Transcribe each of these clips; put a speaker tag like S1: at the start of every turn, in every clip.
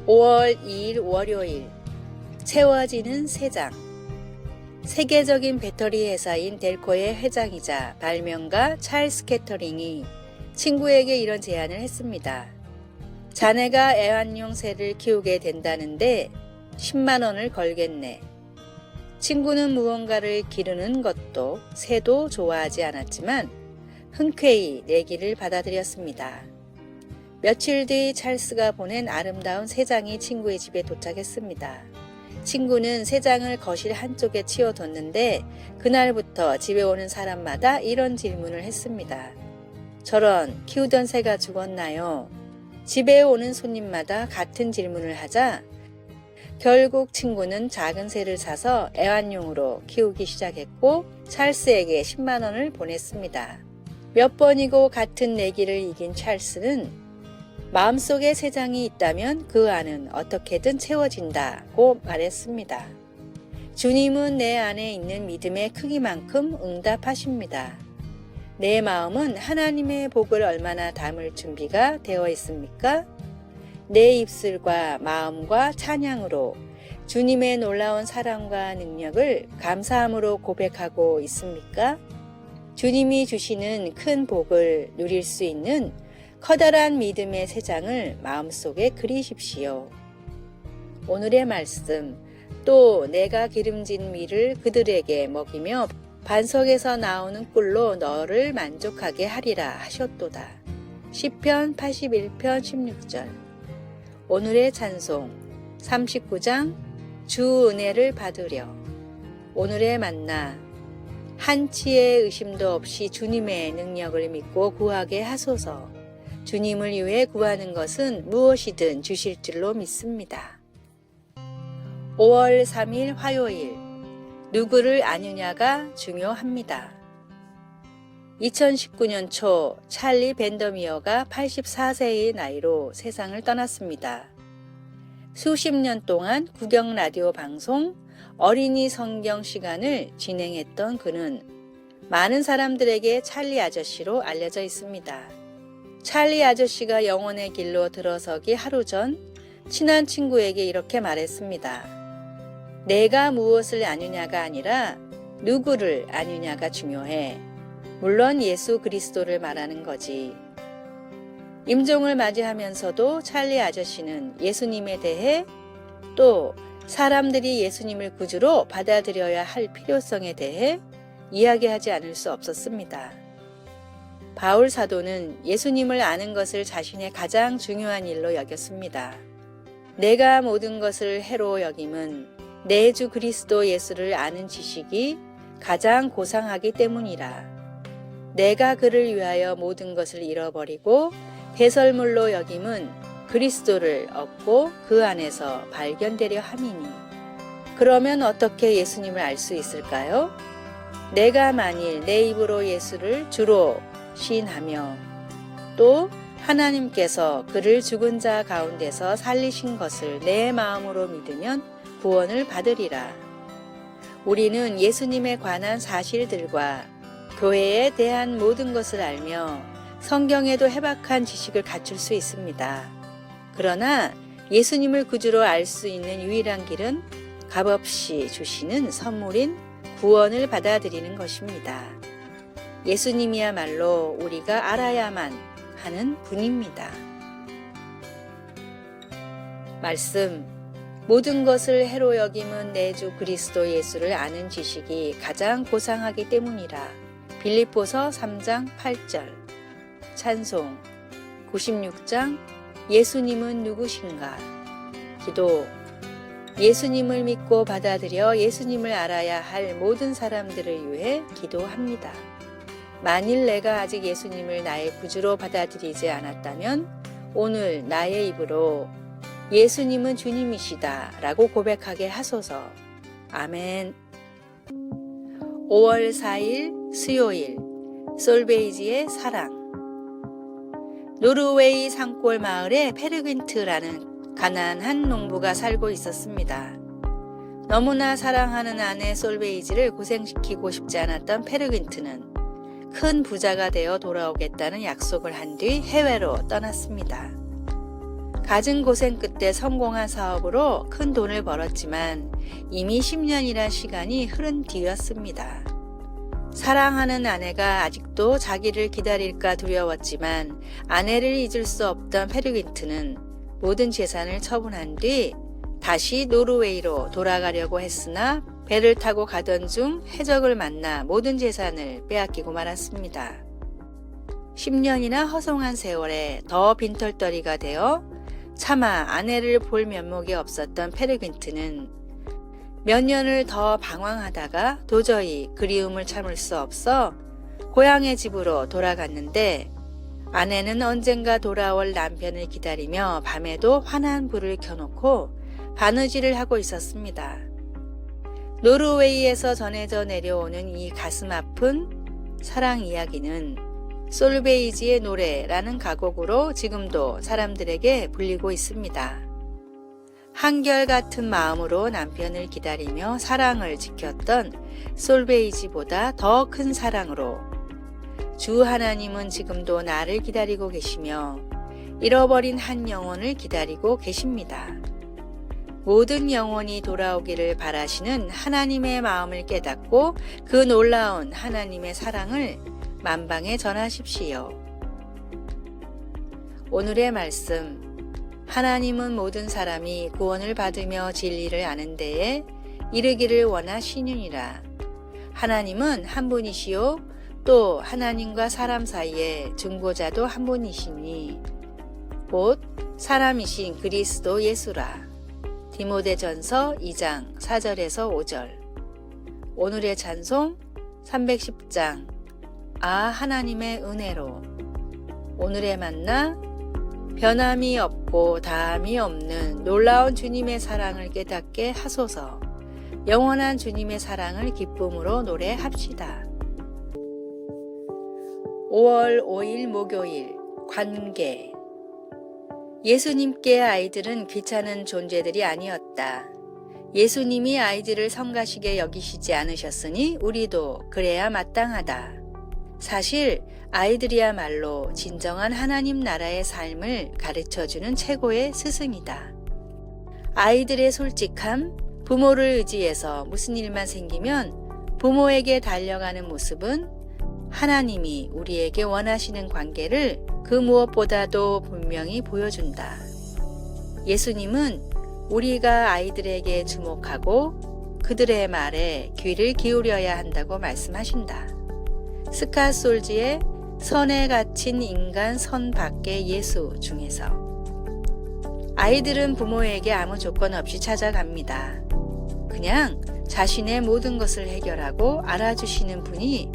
S1: 5월 2일 월요일 채워지는 세장. 세계적인 배터리 회사인 델코의 회장이자 발명가 찰스 캐터링이 친구에게 이런 제안을 했습니다. 자네가 애완용 새를 키우게 된다는데 10만 원을 걸겠네. 친구는 무언가를 기르는 것도 새도 좋아하지 않았지만 흔쾌히 내기를 받아들였습니다. 며칠 뒤 찰스가 보낸 아름다운 세 장이 친구의 집에 도착했습니다. 친구는 세 장을 거실 한쪽에 치워뒀는데 그날부터 집에 오는 사람마다 이런 질문을 했습니다. 저런, 키우던 새가 죽었나요? 집에 오는 손님마다 같은 질문을 하자 결국 친구는 작은 새를 사서 애완용으로 키우기 시작했고 찰스에게 10만 원을 보냈습니다. 몇 번이고 같은 내기를 이긴 찰스는 마음속에 세 장이 있다면 그 안은 어떻게든 채워진다고 말했습니다. 주님은 내 안에 있는 믿음의 크기만큼 응답하십니다. 내 마음은 하나님의 복을 얼마나 담을 준비가 되어 있습니까? 내 입술과 마음과 찬양으로 주님의 놀라운 사랑과 능력을 감사함으로 고백하고 있습니까? 주님이 주시는 큰 복을 누릴 수 있는 커다란 믿음의 세 장을 마음속에 그리십시오. 오늘의 말씀, 또 내가 기름진 밀을 그들에게 먹이며 반석에서 나오는 꿀로 너를 만족하게 하리라 하셨도다. 시편 81편 16절. 오늘의 찬송 39장 주 은혜를 받으려. 오늘의 만나 한치의 의심도 없이 주님의 능력을 믿고 구하게 하소서. 주님을 위해 구하는 것은 무엇이든 주실 줄로 믿습니다. 5월 3일 화요일, 누구를 아느냐가 중요합니다. 2019년 초 찰리 밴더미어가 84세의 나이로 세상을 떠났습니다. 수십 년 동안 국영 라디오 방송 어린이 성경 시간을 진행했던 그는 많은 사람들에게 찰리 아저씨로 알려져 있습니다. 찰리 아저씨가 영혼의 길로 들어서기 하루 전 친한 친구에게 이렇게 말했습니다. 내가 무엇을 아느냐가 아니라 누구를 아느냐가 중요해. 물론 예수 그리스도를 말하는 거지. 임종을 맞이하면서도 찰리 아저씨는 예수님에 대해 또 사람들이 예수님을 구주로 받아들여야 할 필요성에 대해 이야기하지 않을 수 없었습니다. 바울 사도는 예수님을 아는 것을 자신의 가장 중요한 일로 여겼습니다. 내가 모든 것을 해로 여김은 내 주 그리스도 예수를 아는 지식이 가장 고상하기 때문이라. 내가 그를 위하여 모든 것을 잃어버리고 배설물로 여김은 그리스도를 얻고 그 안에서 발견되려 함이니. 그러면 어떻게 예수님을 알 수 있을까요? 내가 만일 내 입으로 예수를 주로 시인하며 또 하나님께서 그를 죽은 자 가운데서 살리신 것을 내 마음으로 믿으면 구원을 받으리라. 우리는 예수님에 관한 사실들과 교회에 대한 모든 것을 알며 성경에도 해박한 지식을 갖출 수 있습니다. 그러나 예수님을 구주로 알 수 있는 유일한 길은 값없이 주시는 선물인 구원을 받아들이는 것입니다. 예수님이야말로 우리가 알아야만 하는 분입니다. 말씀, 모든 것을 해로 여김은 내 주 그리스도 예수를 아는 지식이 가장 고상하기 때문이라. 빌립보서 3장 8절. 찬송 96장 예수님은 누구신가? 기도, 예수님을 믿고 받아들여 예수님을 알아야 할 모든 사람들을 위해 기도합니다. 만일 내가 아직 예수님을 나의 구주로 받아들이지 않았다면 오늘 나의 입으로 예수님은 주님이시다 라고 고백하게 하소서. 아멘. 5월 4일 수요일, 솔베이지의 사랑. 노르웨이 산골 마을에 페르귄트라는 가난한 농부가 살고 있었습니다. 너무나 사랑하는 아내 솔베이지를 고생시키고 싶지 않았던 페르귄트는 큰 부자가 되어 돌아오겠다는 약속을 한 뒤 해외로 떠났습니다. 갖은 고생 끝에 성공한 사업으로 큰 돈을 벌었지만 이미 10년이란 시간이 흐른 뒤였습니다. 사랑하는 아내가 아직도 자기를 기다릴까 두려웠지만 아내를 잊을 수 없던 페르긴트는 모든 재산을 처분한 뒤 다시 노르웨이로 돌아가려고 했으나 배를 타고 가던 중 해적을 만나 모든 재산을 빼앗기고 말았습니다. 10년이나 허송한 세월에 더 빈털터리가 되어 차마 아내를 볼 면목이 없었던 페르긴트는 몇 년을 더 방황하다가 도저히 그리움을 참을 수 없어 고향의 집으로 돌아갔는데 아내는 언젠가 돌아올 남편을 기다리며 밤에도 환한 불을 켜놓고 바느질을 하고 있었습니다. 노르웨이에서 전해져 내려오는 이 가슴 아픈 사랑 이야기는 솔베이지의 노래라는 가곡으로 지금도 사람들에게 불리고 있습니다. 한결같은 마음으로 남편을 기다리며 사랑을 지켰던 솔베이지보다 더 큰 사랑으로 주 하나님은 지금도 나를 기다리고 계시며 잃어버린 한 영혼을 기다리고 계십니다. 모든 영혼이 돌아오기를 바라시는 하나님의 마음을 깨닫고 그 놀라운 하나님의 사랑을 만방에 전하십시오. 오늘의 말씀. 하나님은 모든 사람이 구원을 받으며 진리를 아는 데에 이르기를 원하시느니라. 하나님은 한 분이시요 또 하나님과 사람 사이에 중보자도 한 분이시니 곧 사람이신 그리스도 예수라. 디모데전서 2장 4절에서 5절. 오늘의 찬송 310장 하나님의 은혜로. 오늘의 만나 변함이 없고 다함이 없는 놀라운 주님의 사랑을 깨닫게 하소서. 영원한 주님의 사랑을 기쁨으로 노래합시다. 5월 5일 목요일 관계. 예수님께 아이들은 귀찮은 존재들이 아니었다. 예수님이 아이들을 성가시게 여기시지 않으셨으니 우리도 그래야 마땅하다. 사실 아이들이야말로 진정한 하나님 나라의 삶을 가르쳐주는 최고의 스승이다. 아이들의 솔직함, 부모를 의지해서 무슨 일만 생기면 부모에게 달려가는 모습은 하나님이 우리에게 원하시는 관계를 그 무엇보다도 분명히 보여준다. 예수님은 우리가 아이들에게 주목하고 그들의 말에 귀를 기울여야 한다고 말씀하신다. 스카솔지의 선에 갇힌 인간 선 밖의 예수 중에서 아이들은 부모에게 아무 조건 없이 찾아갑니다. 그냥 자신의 모든 것을 해결하고 알아주시는 분이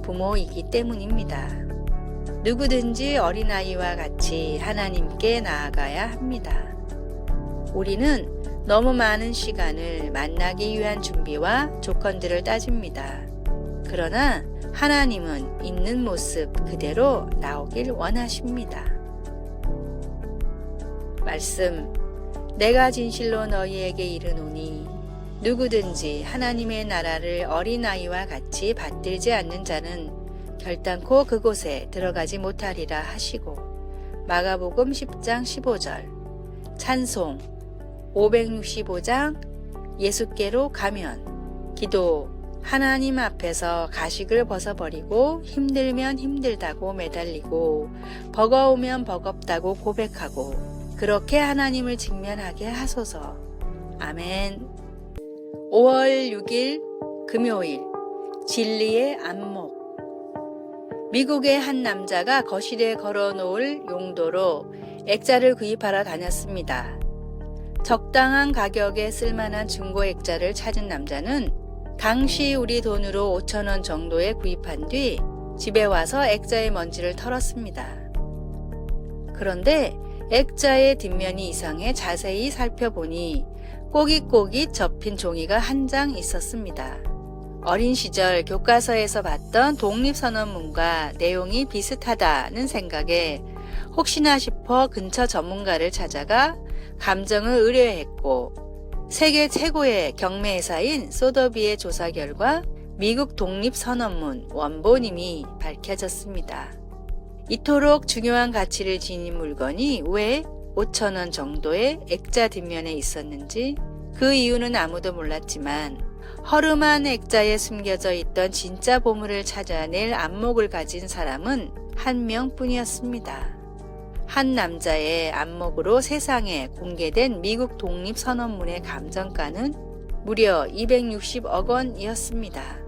S1: 부모이기 때문입니다. 누구든지 어린아이와 같이 하나님께 나아가야 합니다. 우리는 너무 많은 시간을 만나기 위한 준비와 조건들을 따집니다. 그러나 하나님은 있는 모습 그대로 나오길 원하십니다. 말씀. 내가 진실로 너희에게 이르노니 누구든지 하나님의 나라를 어린아이와 같이 받들지 않는 자는 결단코 그곳에 들어가지 못하리라 하시고. 마가복음 10장 15절. 찬송 565장 예수께로 가면. 기도. 하나님 앞에서 가식을 벗어버리고 힘들면 힘들다고 매달리고 버거우면 버겁다고 고백하고 그렇게 하나님을 직면하게 하소서. 아멘. 5월 6일 금요일 진리의 안목. 미국의 한 남자가 거실에 걸어놓을 용도로 액자를 구입하러 다녔습니다. 적당한 가격에 쓸만한 중고 액자를 찾은 남자는 당시 우리 돈으로 5,000원 정도에 구입한 뒤 집에 와서 액자의 먼지를 털었습니다. 그런데 액자의 뒷면이 이상해 자세히 살펴보니 꼬깃꼬깃 접힌 종이가 한 장 있었습니다. 어린 시절 교과서에서 봤던 독립선언문과 내용이 비슷하다는 생각에 혹시나 싶어 근처 전문가를 찾아가 감정을 의뢰했고 세계 최고의 경매회사인 소더비의 조사 결과 미국 독립선언문 원본임이 밝혀졌습니다. 이토록 중요한 가치를 지닌 물건이 왜 5,000원 정도의 액자 뒷면에 있었는지 그 이유는 아무도 몰랐지만 허름한 액자에 숨겨져 있던 진짜 보물을 찾아낼 안목을 가진 사람은 한 명뿐이었습니다. 한 남자의 안목으로 세상에 공개된 미국 독립선언문의 감정가는 무려 260억 원이었습니다.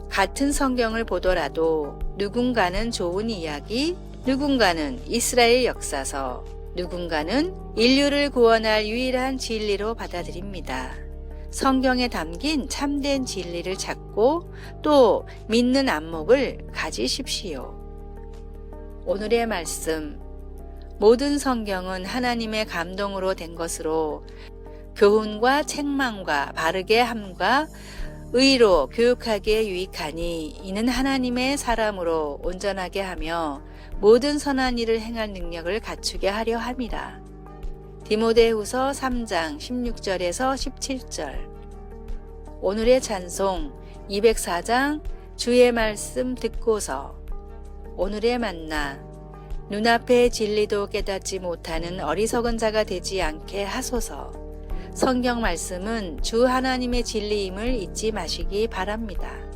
S1: 같은 성경을 보더라도 누군가는 좋은 이야기, 누군가는 이스라엘 역사서, 누군가는 인류를 구원할 유일한 진리로 받아들입니다. 성경에 담긴 참된 진리를 찾고 또 믿는 안목을 가지십시오. 오늘의 말씀, 모든 성경은 하나님의 감동으로 된 것으로 교훈과 책망과 바르게 함과 의로 교육하기에 유익하니 이는 하나님의 사람으로 온전하게 하며 모든 선한 일을 행할 능력을 갖추게 하려 함이라. 디모데후서 3장 16절에서 17절. 오늘의 찬송 204장 주의 말씀 듣고서. 오늘의 만나, 눈앞의 진리도 깨닫지 못하는 어리석은 자가 되지 않게 하소서. 성경 말씀은 주 하나님의 진리임을 잊지 마시기 바랍니다.